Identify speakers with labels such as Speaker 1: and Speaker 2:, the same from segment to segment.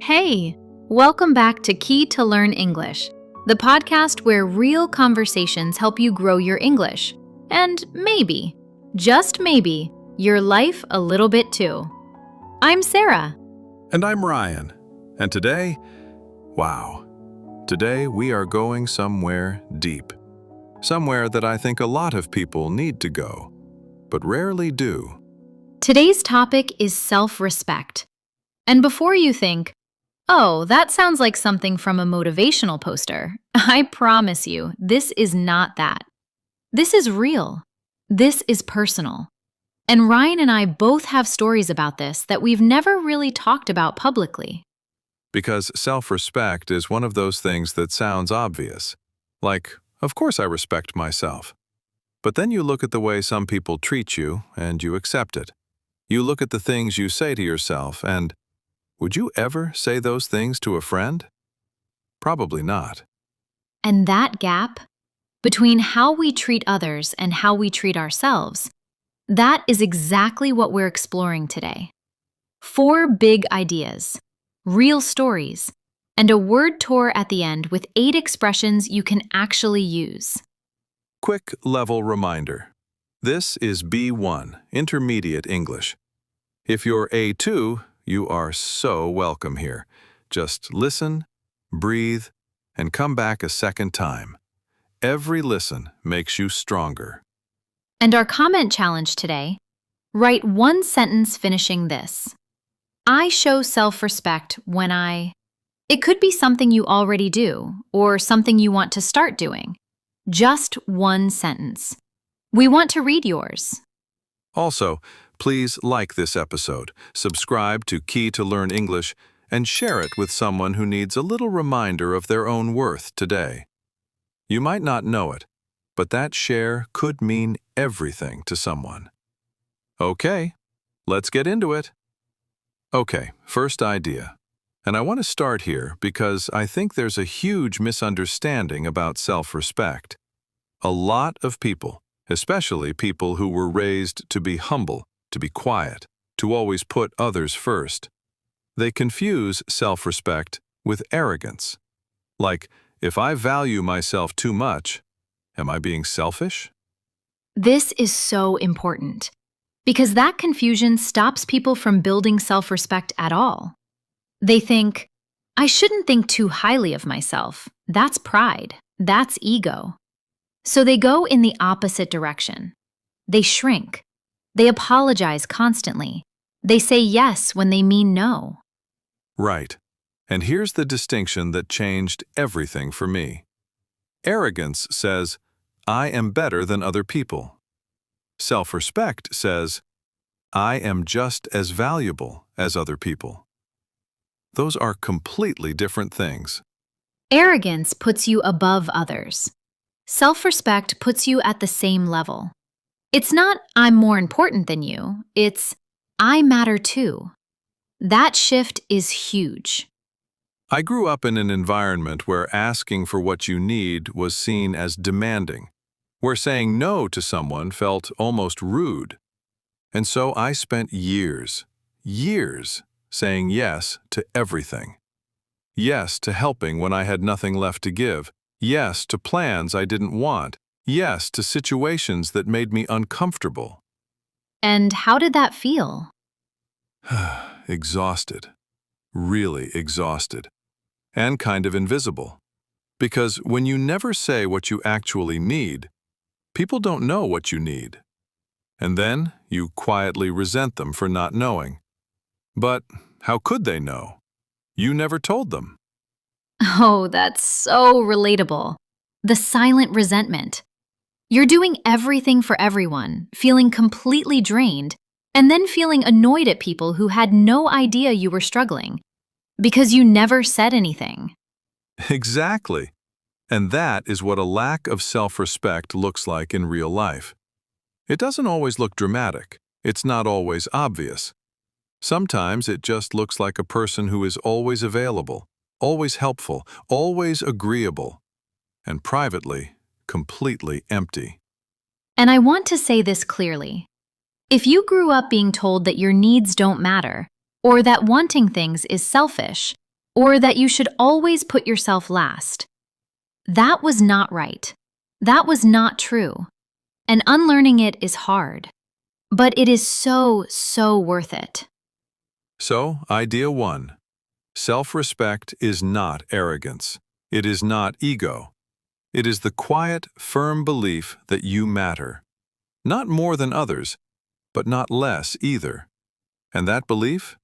Speaker 1: Hey, welcome back to Key to Learn English, the podcast where real conversations help you grow your English. And maybe, just maybe, your life a little bit too. I'm Sarah.
Speaker 2: And I'm Ryan. And today, today we are going somewhere deep. Somewhere that I think a lot of people need to go, but rarely do.
Speaker 1: Today's topic is self-respect. And before you think, oh, that sounds like something from a motivational poster, I promise you, this is not that. This is real. This is personal. And Ryan and I both have stories about this that we've never really talked about publicly.
Speaker 2: Because self-respect is one of those things that sounds obvious. Like, of course I respect myself. But then you look at the way some people treat you and you accept it. You look at the things you say to yourself and, would you ever say those things to a friend? Probably not.
Speaker 1: And that gap between how we treat others and how we treat ourselves, that is exactly what we're exploring today. 4 big ideas, real stories, and a word tour at the end with 8 expressions you can actually use.
Speaker 2: Quick level reminder. This is B1, Intermediate English. If you're A2, you are so welcome here. Just listen, breathe, and come back a second time. Every listen makes you stronger.
Speaker 1: And our comment challenge today, write 1 sentence finishing this. I show self-respect when I... It could be something you already do, or something you want to start doing. Just 1 sentence. We want to read yours.
Speaker 2: Also, please like this episode, subscribe to Key to Learn English, and share it with someone who needs a little reminder of their own worth today. You might not know it, but that share could mean everything to someone. Okay, let's get into it. Okay, first idea. And I want to start here because I think there's a huge misunderstanding about self-respect. A lot of people, especially people who were raised to be humble, to be quiet, to always put others first. They confuse self-respect with arrogance. Like, if I value myself too much, am I being selfish?
Speaker 1: This is so important, because that confusion stops people from building self-respect at all. They think, I shouldn't think too highly of myself. That's pride. That's ego. So they go in the opposite direction. They shrink. They apologize constantly. They say yes when they mean no.
Speaker 2: Right. And here's the distinction that changed everything for me. Arrogance says, I am better than other people. Self-respect says, I am just as valuable as other people. Those are completely different things.
Speaker 1: Arrogance puts you above others. Self-respect puts you at the same level. It's not, I'm more important than you. It's, I matter too. That shift is huge.
Speaker 2: I grew up in an environment where asking for what you need was seen as demanding, where saying no to someone felt almost rude. And so I spent years saying yes to everything. Yes to helping when I had nothing left to give. Yes to plans I didn't want. Yes to situations that made me uncomfortable.
Speaker 1: And how did that feel?
Speaker 2: Exhausted. Really exhausted. And kind of invisible. Because when you never say what you actually need, people don't know what you need. And then you quietly resent them for not knowing. But how could they know? You never told them.
Speaker 1: Oh, that's so relatable. The silent resentment. You're doing everything for everyone, feeling completely drained, and then feeling annoyed at people who had no idea you were struggling, because you never said anything.
Speaker 2: Exactly. And that is what a lack of self-respect looks like in real life. It doesn't always look dramatic. It's not always obvious. Sometimes it just looks like a person who is always available, always helpful, always agreeable, and privately, completely empty.
Speaker 1: And I want to say this clearly. If you grew up being told that your needs don't matter, or that wanting things is selfish, or that you should always put yourself last. That was not right. That was not true. And unlearning it is hard. But it is so, so worth it.
Speaker 2: So, idea 1. Self-respect is not arrogance. It is not ego. It is the quiet, firm belief that you matter. Not more than others, but not less either. And that belief?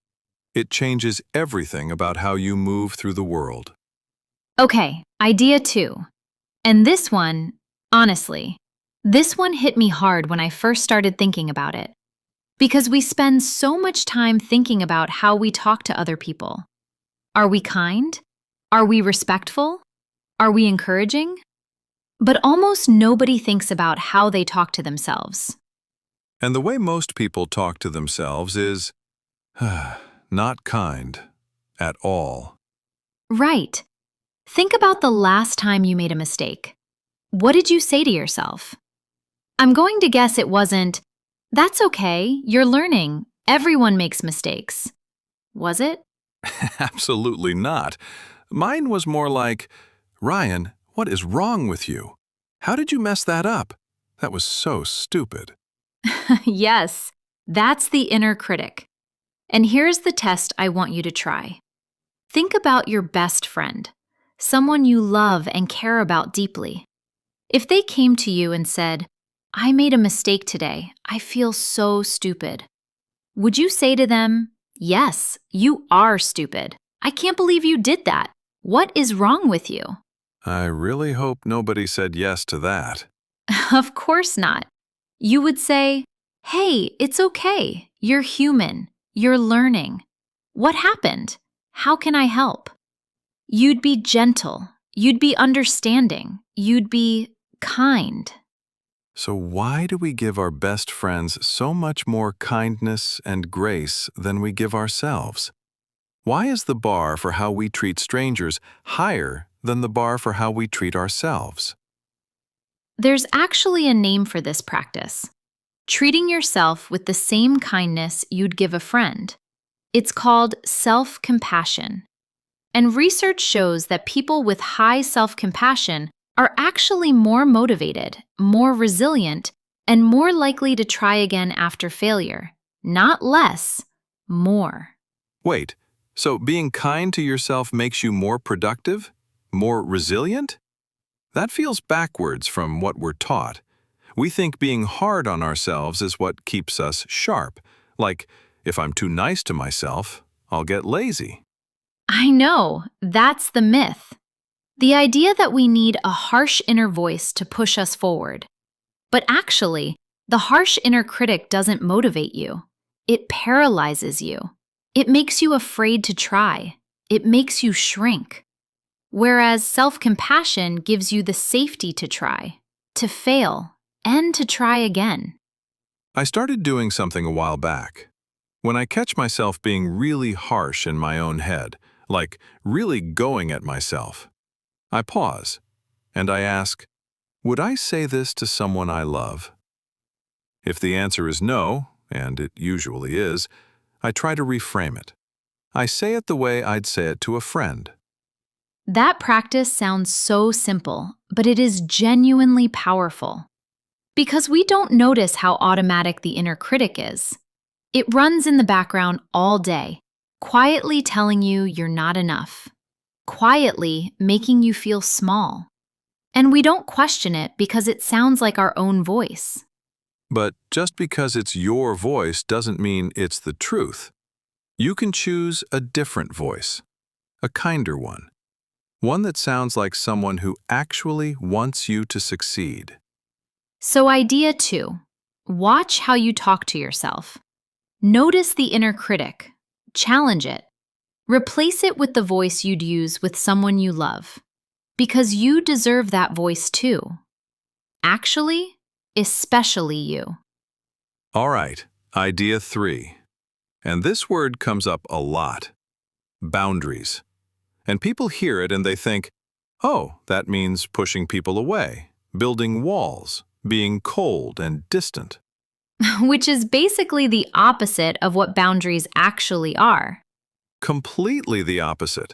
Speaker 2: It changes everything about how you move through the world.
Speaker 1: Okay, idea 2. And this one, honestly, this one hit me hard when I first started thinking about it. Because we spend so much time thinking about how we talk to other people. Are we kind? Are we respectful? Are we encouraging? But almost nobody thinks about how they talk to themselves.
Speaker 2: And the way most people talk to themselves is not kind at all.
Speaker 1: Right. Think about the last time you made a mistake. What did you say to yourself? I'm going to guess it wasn't, "That's okay, you're learning. Everyone makes mistakes." Was it?
Speaker 2: Absolutely not. Mine was more like, "Ryan, what is wrong with you? How did you mess that up? That was so stupid."
Speaker 1: Yes, that's the inner critic. And here's the test I want you to try. Think about your best friend, someone you love and care about deeply. If they came to you and said, "I made a mistake today. I feel so stupid." Would you say to them, "Yes, you are stupid. I can't believe you did that. What is wrong with you?"
Speaker 2: I really hope nobody said yes to that.
Speaker 1: Of course not. You would say, "Hey, it's okay. You're human. You're learning. What happened? How can I help?" You'd be gentle. You'd be understanding. You'd be kind.
Speaker 2: So why do we give our best friends so much more kindness and grace than we give ourselves? Why is the bar for how we treat strangers higher than the bar for how we treat ourselves?
Speaker 1: There's actually a name for this practice. Treating yourself with the same kindness you'd give a friend. It's called self-compassion. And research shows that people with high self-compassion are actually more motivated, more resilient, and more likely to try again after failure. Not less, more.
Speaker 2: Wait, so being kind to yourself makes you more productive? More resilient? That feels backwards from what we're taught. We think being hard on ourselves is what keeps us sharp. Like, if I'm too nice to myself, I'll get lazy.
Speaker 1: I know, that's the myth. The idea that we need a harsh inner voice to push us forward. But actually, the harsh inner critic doesn't motivate you. It paralyzes you. It makes you afraid to try. It makes you shrink. Whereas self-compassion gives you the safety to try, to fail, and to try again.
Speaker 2: I started doing something a while back. When I catch myself being really harsh in my own head, like really going at myself, I pause, and I ask, would I say this to someone I love? If the answer is no, and it usually is, I try to reframe it. I say it the way I'd say it to a friend.
Speaker 1: That practice sounds so simple, but it is genuinely powerful. Because we don't notice how automatic the inner critic is. It runs in the background all day, quietly telling you you're not enough. Quietly making you feel small. And we don't question it because it sounds like our own voice.
Speaker 2: But just because it's your voice doesn't mean it's the truth. You can choose a different voice, a kinder one that sounds like someone who actually wants you to succeed.
Speaker 1: So idea 2, watch how you talk to yourself. Notice the inner critic, challenge it. Replace it with the voice you'd use with someone you love. Because you deserve that voice too. Actually, especially you.
Speaker 2: All right, idea 3. And this word comes up a lot. Boundaries. And people hear it and they think, oh, that means pushing people away, building walls, being cold and distant.
Speaker 1: Which is basically the opposite of what boundaries actually are.
Speaker 2: Completely the opposite.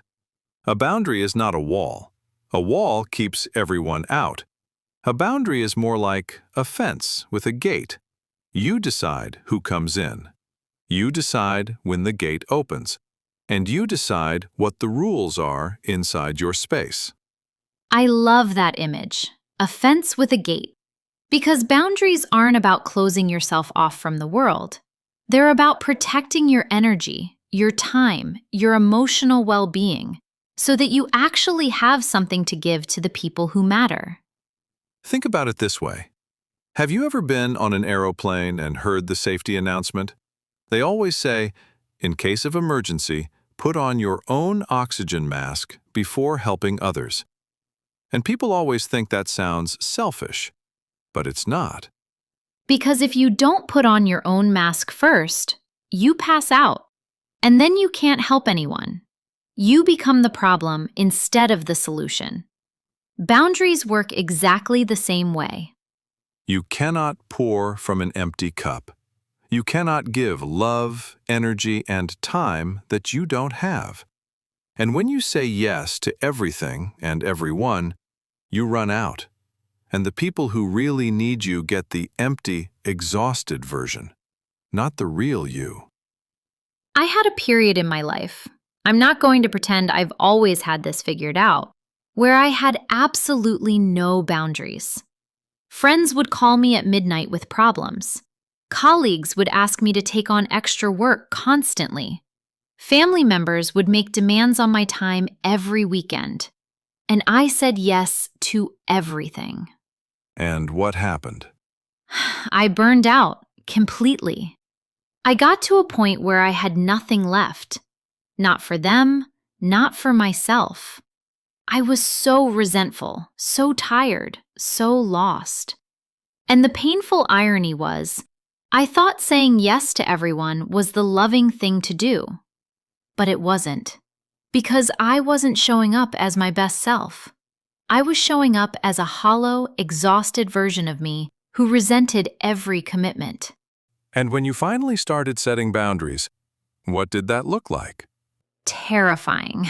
Speaker 2: A boundary is not a wall. A wall keeps everyone out. A boundary is more like a fence with a gate. You decide who comes in. You decide when the gate opens. And you decide what the rules are inside your space.
Speaker 1: I love that image, a fence with a gate, because boundaries aren't about closing yourself off from the world. They're about protecting your energy, your time, your emotional well-being, so that you actually have something to give to the people who matter.
Speaker 2: Think about it this way. Have you ever been on an aeroplane and heard the safety announcement? They always say, in case of emergency, put on your own oxygen mask before helping others. And people always think that sounds selfish, but it's not.
Speaker 1: Because if you don't put on your own mask first, you pass out, and then you can't help anyone. You become the problem instead of the solution. Boundaries work exactly the same way.
Speaker 2: You cannot pour from an empty cup. You cannot give love, energy, and time that you don't have. And when you say yes to everything and everyone, you run out. And the people who really need you get the empty, exhausted version, not the real you.
Speaker 1: I had a period in my life, I'm not going to pretend I've always had this figured out, where I had absolutely no boundaries. Friends would call me at midnight with problems. Colleagues would ask me to take on extra work constantly. Family members would make demands on my time every weekend. And I said yes to everything.
Speaker 2: And what happened?
Speaker 1: I burned out completely. I got to a point where I had nothing left. Not for them, not for myself. I was so resentful, so tired, so lost. And the painful irony was, I thought saying yes to everyone was the loving thing to do. But it wasn't. Because I wasn't showing up as my best self. I was showing up as a hollow, exhausted version of me who resented every commitment.
Speaker 2: And when you finally started setting boundaries, what did that look like?
Speaker 1: Terrifying.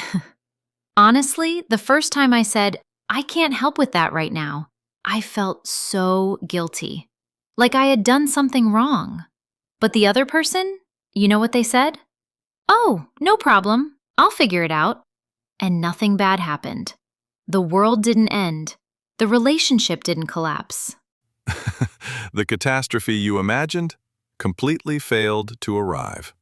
Speaker 1: Honestly, the first time I said, I can't help with that right now, I felt so guilty. Like I had done something wrong. But the other person, you know what they said? Oh, no problem. I'll figure it out. And nothing bad happened. The world didn't end. The relationship didn't collapse.
Speaker 2: The catastrophe you imagined completely failed to arrive.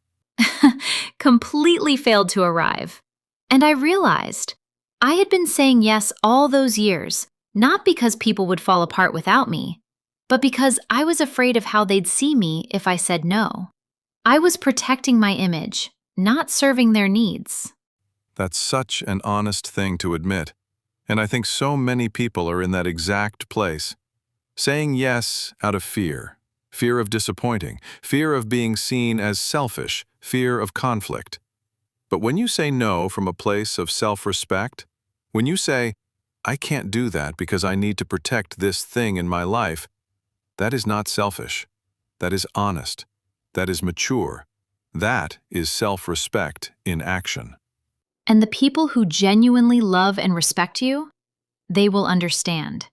Speaker 1: Completely failed to arrive. And I realized I had been saying yes all those years, not because people would fall apart without me, but because I was afraid of how they'd see me if I said no. I was protecting my image, not serving their needs.
Speaker 2: That's such an honest thing to admit. And I think so many people are in that exact place. Saying yes out of fear. Fear of disappointing. Fear of being seen as selfish. Fear of conflict. But when you say no from a place of self-respect, when you say, I can't do that because I need to protect this thing in my life, that is not selfish. That is honest. That is mature. That is self-respect in action.
Speaker 1: And the people who genuinely love and respect you, they will understand.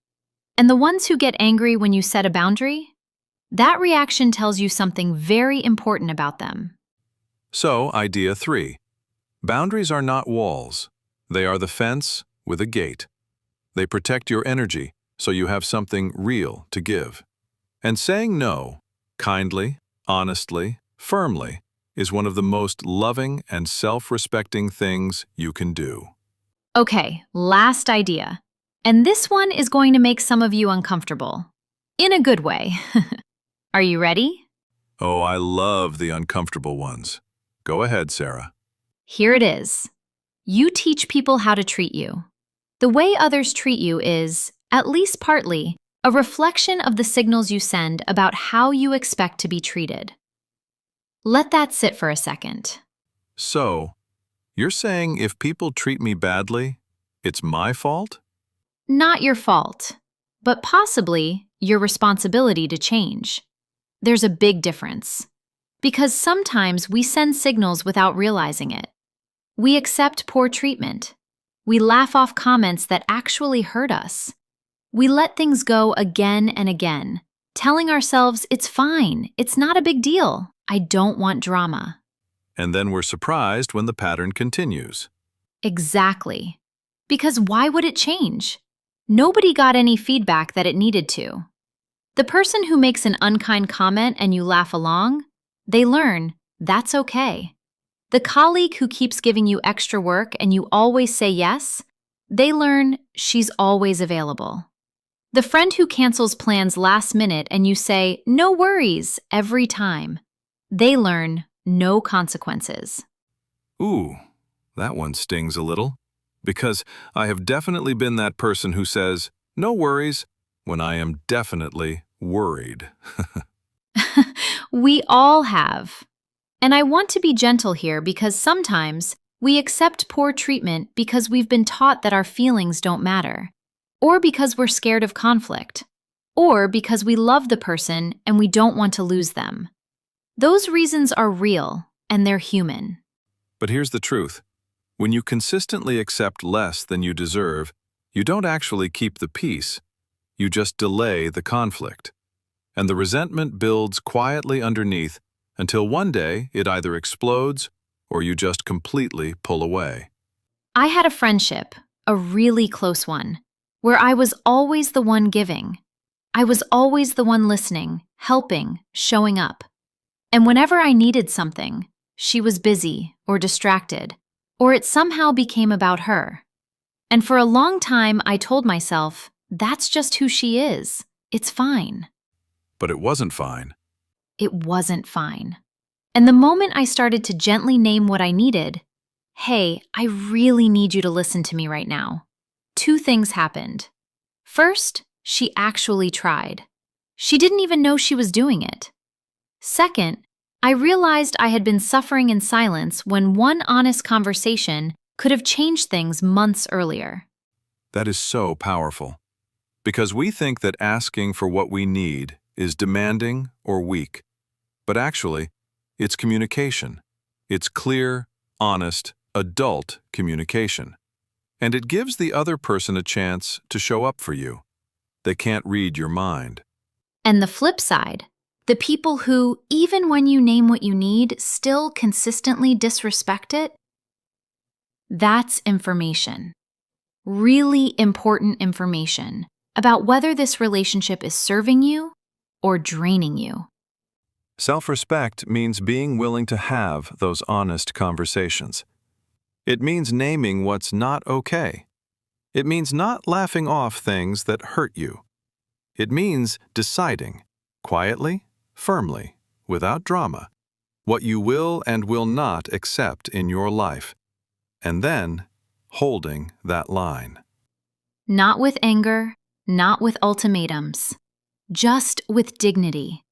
Speaker 1: And the ones who get angry when you set a boundary, that reaction tells you something very important about them.
Speaker 2: So, idea 3. Boundaries are not walls. They are the fence with a gate. They protect your energy so you have something real to give. And saying no, kindly, honestly, firmly, is one of the most loving and self-respecting things you can do.
Speaker 1: Okay, last idea. And this one is going to make some of you uncomfortable. In a good way. Are you ready?
Speaker 2: Oh, I love the uncomfortable ones. Go ahead, Sarah.
Speaker 1: Here it is. You teach people how to treat you. The way others treat you is, at least partly, a reflection of the signals you send about how you expect to be treated. Let that sit for a second.
Speaker 2: So, you're saying if people treat me badly, it's my fault?
Speaker 1: Not your fault, but possibly your responsibility to change. There's a big difference. Because sometimes we send signals without realizing it. We accept poor treatment. We laugh off comments that actually hurt us. We let things go again and again, telling ourselves it's fine, it's not a big deal, I don't want drama.
Speaker 2: And then we're surprised when the pattern continues.
Speaker 1: Exactly. Because why would it change? Nobody got any feedback that it needed to. The person who makes an unkind comment and you laugh along, they learn that's okay. The colleague who keeps giving you extra work and you always say yes, they learn she's always available. The friend who cancels plans last minute and you say, no worries, every time, they learn no consequences.
Speaker 2: Ooh, that one stings a little. Because I have definitely been that person who says, no worries, when I am definitely worried.
Speaker 1: We all have. And I want to be gentle here because sometimes we accept poor treatment because we've been taught that our feelings don't matter, or because we're scared of conflict, or because we love the person and we don't want to lose them. Those reasons are real and they're human.
Speaker 2: But here's the truth. When you consistently accept less than you deserve, you don't actually keep the peace. You just delay the conflict. And the resentment builds quietly underneath until one day it either explodes or you just completely pull away.
Speaker 1: I had a friendship, a really close one, where I was always the one giving. I was always the one listening, helping, showing up. And whenever I needed something, she was busy or distracted, or it somehow became about her. And for a long time, I told myself, that's just who she is. It's fine.
Speaker 2: But it wasn't fine.
Speaker 1: It wasn't fine. And the moment I started to gently name what I needed, hey, I really need you to listen to me right now, two things happened. First, she actually tried. She didn't even know she was doing it. Second, I realized I had been suffering in silence when one honest conversation could have changed things months earlier.
Speaker 2: That is so powerful. Because we think that asking for what we need is demanding or weak. But actually, it's communication. It's clear, honest, adult communication. And it gives the other person a chance to show up for you. They can't read your mind.
Speaker 1: And the flip side, the people who, even when you name what you need, still consistently disrespect it, that's information. Really important information about whether this relationship is serving you or draining you.
Speaker 2: Self-respect means being willing to have those honest conversations. It means naming what's not okay. It means not laughing off things that hurt you. It means deciding, quietly, firmly, without drama, what you will and will not accept in your life, and then holding that line.
Speaker 1: Not with anger, not with ultimatums, just with dignity.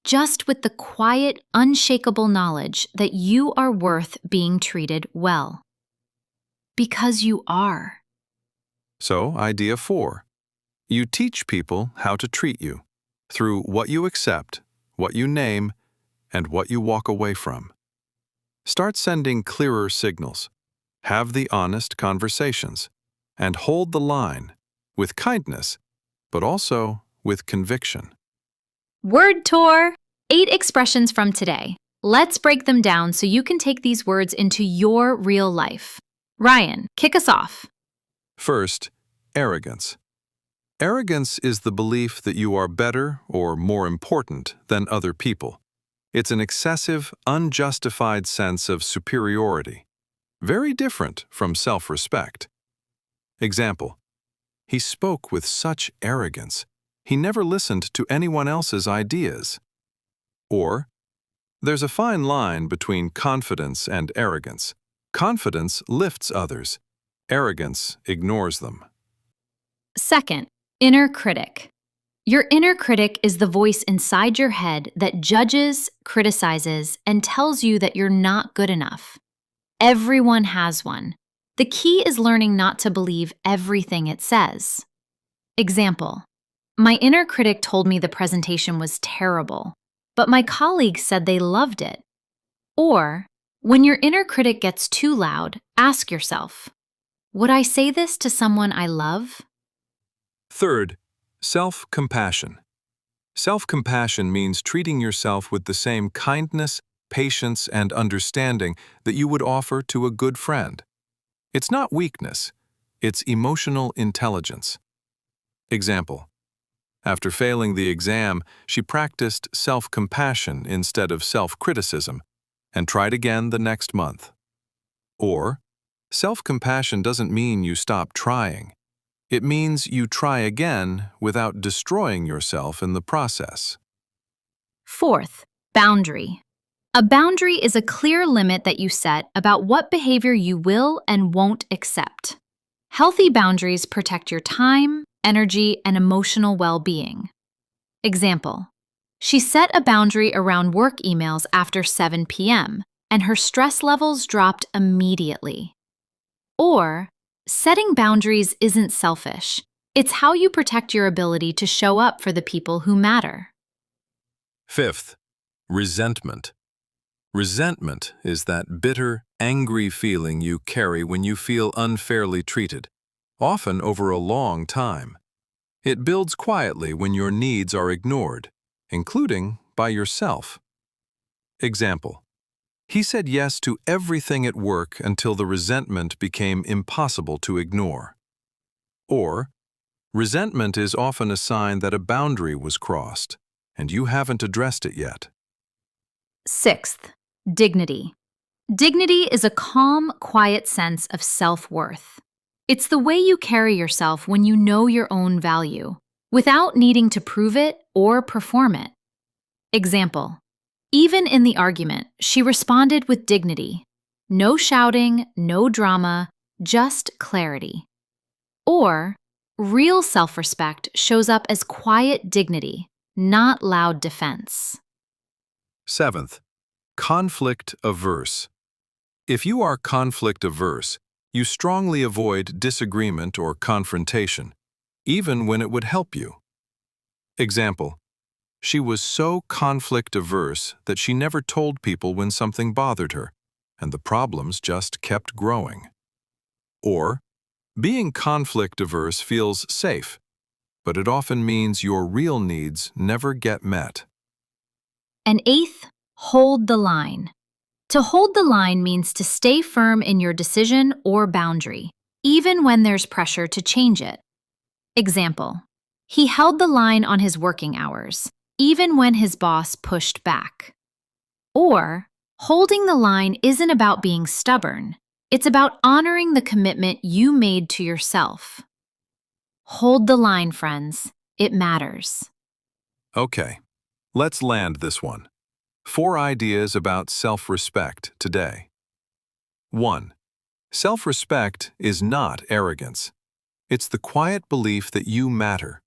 Speaker 1: Just with the quiet, unshakable knowledge that you are worth being treated well. Because you are.
Speaker 2: So, idea 4. You teach people how to treat you through what you accept, what you name, and what you walk away from. Start sending clearer signals. Have the honest conversations. And hold the line with kindness, but also with conviction.
Speaker 1: Word tour! 8 expressions from today. Let's break them down so you can take these words into your real life. Ryan, kick us off.
Speaker 2: First, arrogance. Arrogance is the belief that you are better or more important than other people. It's an excessive, unjustified sense of superiority, very different from self-respect. Example, he spoke with such arrogance. He never listened to anyone else's ideas. Or, there's a fine line between confidence and arrogance. Confidence lifts others. Arrogance ignores them.
Speaker 1: Second, inner critic. Your inner critic is the voice inside your head that judges, criticizes, and tells you that you're not good enough. Everyone has one. The key is learning not to believe everything it says. Example, my inner critic told me the presentation was terrible, but my colleagues said they loved it. Or, when your inner critic gets too loud, ask yourself, Would I say this to someone I love?
Speaker 2: Third, self-compassion. Self-compassion means treating yourself with the same kindness, patience, and understanding that you would offer to a good friend. It's not weakness, it's emotional intelligence. Example: after failing the exam, she practiced self-compassion instead of self-criticism and tried again the next month. Or, self-compassion doesn't mean you stop trying. It means you try again without destroying yourself in the process.
Speaker 1: Fourth, boundary. A boundary is a clear limit that you set about what behavior you will and won't accept. Healthy boundaries protect your time, energy, and emotional well-being. Example: she set a boundary around work emails after 7 p.m., and her stress levels dropped immediately. Or, setting boundaries isn't selfish. It's how you protect your ability to show up for the people who matter.
Speaker 2: Fifth, resentment. Resentment is that bitter, angry feeling you carry when you feel unfairly treated, often over a long time. It builds quietly when your needs are ignored, including by yourself. Example: he said yes to everything at work until the resentment became impossible to ignore. Or, resentment is often a sign that a boundary was crossed, and you haven't addressed it yet.
Speaker 1: Sixth, dignity. Dignity is a calm, quiet sense of self-worth. It's the way you carry yourself when you know your own value, without needing to prove it or perform it. Example: even in the argument, she responded with dignity. No shouting, no drama, just clarity. Or, real self-respect shows up as quiet dignity, not loud defense.
Speaker 2: Seventh, conflict averse. If you are conflict averse, you strongly avoid disagreement or confrontation, even when it would help you. Example: she was so conflict averse that she never told people when something bothered her, and the problems just kept growing. Or, being conflict averse feels safe, but it often means your real needs never get met.
Speaker 1: And eighth, hold the line. To hold the line means to stay firm in your decision or boundary, even when there's pressure to change it. Example: he held the line on his working hours, even when his boss pushed back. Or, holding the line isn't about being stubborn. It's about honoring the commitment you made to yourself. Hold the line, friends. It matters.
Speaker 2: Okay, let's land this one. 4 ideas about self-respect today. 1. Self-respect is not arrogance. It's the quiet belief that you matter,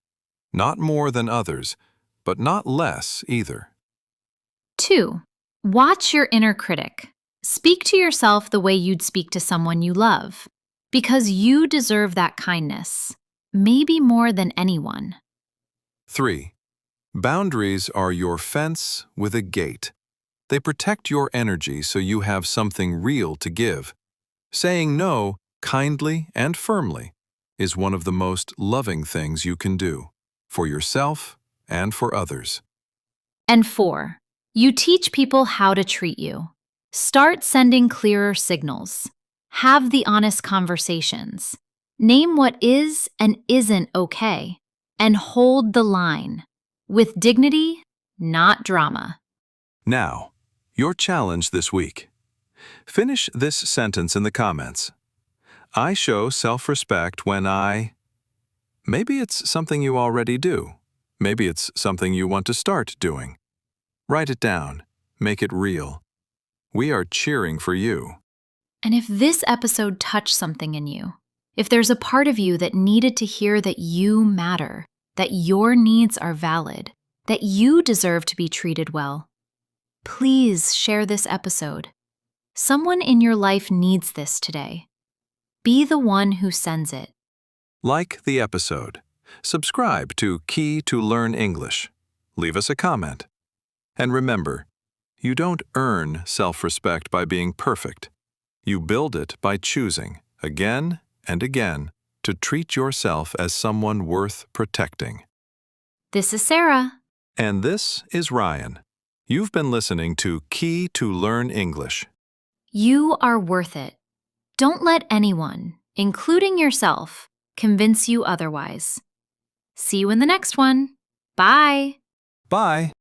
Speaker 2: not more than others, but not less either.
Speaker 1: 2. Watch your inner critic. Speak to yourself the way you'd speak to someone you love, because you deserve that kindness, maybe more than anyone.
Speaker 2: 3. Boundaries are your fence with a gate. They protect your energy so you have something real to give. Saying no, kindly and firmly, is one of the most loving things you can do, for yourself and for others.
Speaker 1: And 4. You teach people how to treat you. Start sending clearer signals. Have the honest conversations. Name what is and isn't okay. And hold the line. With dignity, not drama.
Speaker 2: Now, your challenge this week. Finish this sentence in the comments. I show self-respect when I... Maybe it's something you already do. Maybe it's something you want to start doing. Write it down. Make it real. We are cheering for you.
Speaker 1: And if this episode touched something in you, if there's a part of you that needed to hear that you matter, that your needs are valid, that you deserve to be treated well, please share this episode. Someone in your life needs this today. Be the one who sends it.
Speaker 2: Like the episode. Subscribe to Key to Learn English. Leave us a comment. And remember, you don't earn self-respect by being perfect. You build it by choosing, again and again to treat yourself as someone worth protecting.
Speaker 1: This is Sarah.
Speaker 2: And this is Ryan. You've been listening to Key to Learn English.
Speaker 1: You are worth it. Don't let anyone, including yourself, convince you otherwise. See you in the next one. Bye.
Speaker 2: Bye.